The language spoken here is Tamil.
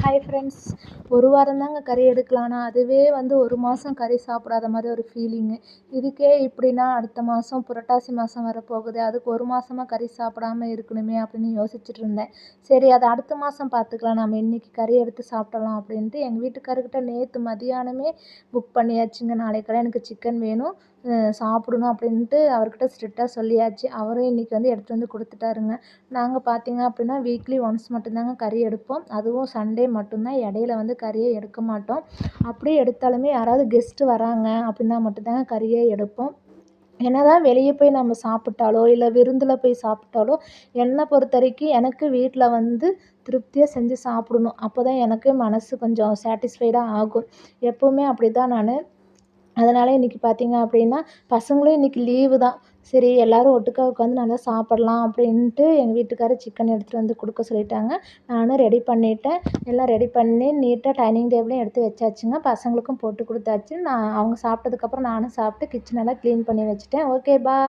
Hi friends. ஒரு வாரம் தாங்க கறி எடுக்கலாம்னா அதுவே வந்து ஒரு மாதம் கறி சாப்பிடாத மாதிரி ஒரு ஃபீலிங்கு. இதுக்கே இப்படின்னா அடுத்த மாதம் புரட்டாசி மாதம் வரப்போகுது, அதுக்கு ஒரு மாதமாக கறி சாப்பிடாம இருக்கணுமே அப்படின்னு யோசிச்சுட்டு இருந்தேன். சரி, அதை அடுத்த மாதம் பார்த்துக்கலாம், நம்ம இன்றைக்கி கறி எடுத்து சாப்பிடலாம் அப்படின்ட்டு எங்கள் வீட்டுக்காரர்கிட்ட நேற்று மதியானமே புக் பண்ணியாச்சுங்க. நாளைக்கெல்லாம் எனக்கு சிக்கன் வேணும், சாப்பிடணும் அப்படின்ட்டு அவர்கிட்ட ஸ்ட்ரிக்டாக சொல்லியாச்சு. அவரும் இன்றைக்கி வந்து எடுத்துகிட்டு வந்து கொடுத்துட்டாருங்க. நாங்கள் பார்த்தீங்க அப்படின்னா வீக்லி ஒன்ஸ் மட்டும்தாங்க கறி எடுப்போம், அதுவும் சண்டே மட்டும்தான். இடையில வந்து கறியே எடுக்க மாட்டோம். அப்படியே எடுத்தாலுமே யாராவது கெஸ்ட்டு வராங்க அப்படின்னா மட்டும்தாங்க கறியே எடுப்போம். என்னதான் வெளியே போய் நம்ம சாப்பிட்டாலோ இல்லை விருந்தில் போய் சாப்பிட்டாலோ என்னை பொறுத்த வரைக்கும் எனக்கு வீட்டில் வந்து திருப்தியாக செஞ்சு சாப்பிடணும். அப்போ தான் எனக்கு மனசு கொஞ்சம் சாட்டிஸ்ஃபைடாக ஆகும். எப்போவுமே அப்படி தான் நான். அதனால் இன்றைக்கி பார்த்தீங்க அப்படின்னா பசங்களும் இன்றைக்கி லீவு தான். சரி, எல்லோரும் ஒட்டுக்கா உட்காந்து நல்லா சாப்பிட்லாம் அப்படின்ட்டு எங்கள் வீட்டுக்காரர் சிக்கன் எடுத்துகிட்டு வந்து கொடுக்க சொல்லிட்டாங்க. நானும் ரெடி பண்ணிட்டேன். எல்லாம் ரெடி பண்ணி நீட்டாக டைனிங் டேபிளையும் எடுத்து வச்சாச்சுங்க. பசங்களுக்கும் போட்டு கொடுத்தாச்சு. அவங்க சாப்பிட்டதுக்கப்புறம் நானும் சாப்பிட்டு கிச்சனெல்லாம் க்ளீன் பண்ணி வச்சுட்டேன். ஓகே, பாய்.